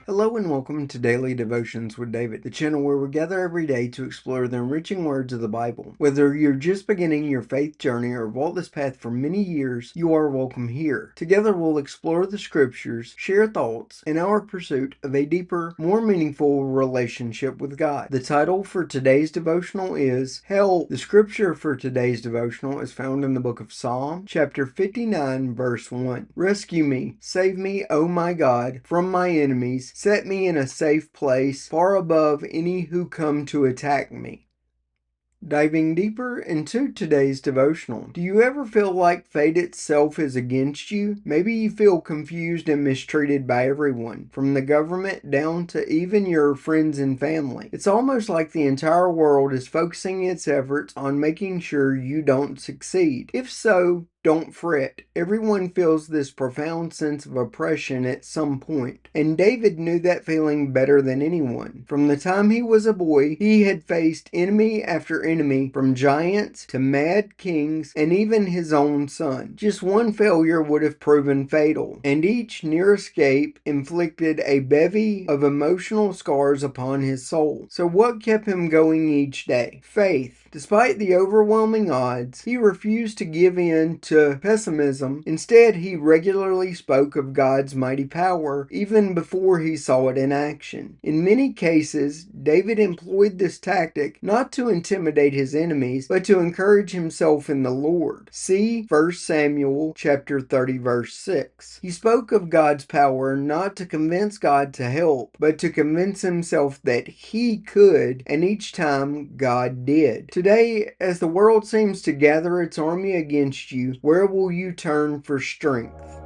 Hello and welcome to Daily Devotions with David, the channel where we gather every day to explore the enriching words of the Bible. Whether you're just beginning your faith journey or have walked this path for many years, you are welcome here. Together we'll explore the scriptures, share thoughts, in our pursuit of a deeper, more meaningful relationship with God. The title for today's devotional is Help. The scripture for today's devotional is found in the book of Psalm, chapter 59, verse 1. Rescue me, save me, O my God, from my enemies. Set me in a safe place, far above any who come to attack me. Diving deeper into today's devotional. Do you ever feel like fate itself is against you? Maybe you feel confused and mistreated by everyone, from the government down to even your friends and family. It's almost like the entire world is focusing its efforts on making sure you don't succeed. If so, don't fret. Everyone feels this profound sense of oppression at some point, and David knew that feeling better than anyone. From the time he was a boy, he had faced enemy after enemy, from giants to mad kings and even his own son. Just one failure would have proven fatal, and each near escape inflicted a bevy of emotional scars upon his soul. So what kept him going each day? Faith. Despite the overwhelming odds, he refused to give in to pessimism. Instead, he regularly spoke of God's mighty power even before he saw it in action. In many cases, David employed this tactic not to intimidate his enemies, but to encourage himself in the Lord. See 1 Samuel chapter 30, verse 6. He spoke of God's power not to convince God to help, but to convince himself that he could, and each time God did. Today, as the world seems to gather its army against you, where will you turn for strength?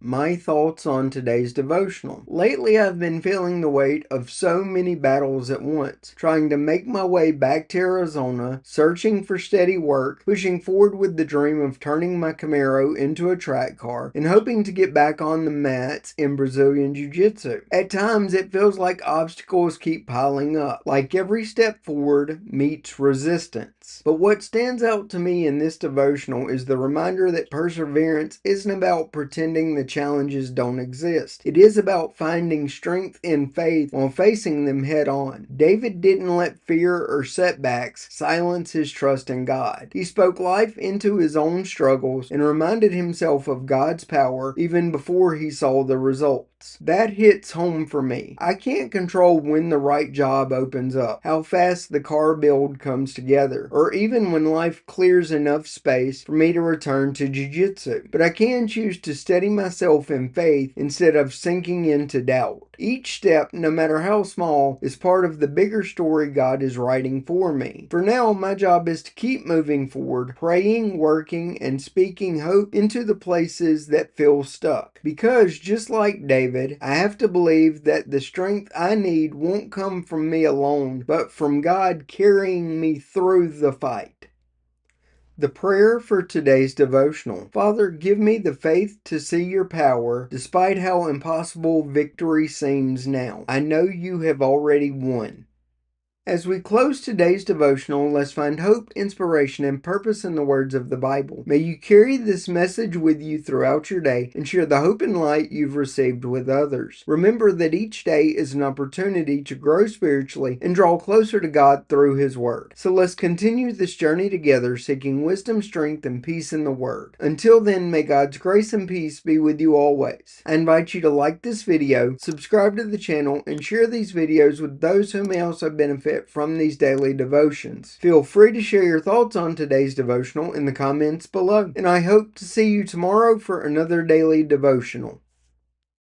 My thoughts on today's devotional. Lately, I've been feeling the weight of so many battles at once, trying to make my way back to Arizona, searching for steady work, pushing forward with the dream of turning my Camaro into a track car, and hoping to get back on the mats in Brazilian Jiu-Jitsu. At times, it feels like obstacles keep piling up, like every step forward meets resistance. But what stands out to me in this devotional is the reminder that perseverance isn't about pretending the challenges don't exist. It is about finding strength in faith while facing them head on. David didn't let fear or setbacks silence his trust in God. He spoke life into his own struggles and reminded himself of God's power even before he saw the results. That hits home for me. I can't control when the right job opens up, how fast the car build comes together, or even when life clears enough space for me to return to jiu-jitsu. But I can choose to steady myself in faith instead of sinking into doubt. Each step, no matter how small, is part of the bigger story God is writing for me. For now, my job is to keep moving forward, praying, working, and speaking hope into the places that feel stuck. Because just like David, I have to believe that the strength I need won't come from me alone, but from God carrying me through the fight. The prayer for today's devotional. Father, give me the faith to see your power despite how impossible victory seems now. I know you have already won. As we close today's devotional, let's find hope, inspiration, and purpose in the words of the Bible. May you carry this message with you throughout your day and share the hope and light you've received with others. Remember that each day is an opportunity to grow spiritually and draw closer to God through His Word. So let's continue this journey together, seeking wisdom, strength, and peace in the Word. Until then, may God's grace and peace be with you always. I invite you to like this video, subscribe to the channel, and share these videos with those who may also benefit from these daily devotions. Feel free to share your thoughts on today's devotional in the comments below, and I hope to see you tomorrow for another daily devotional.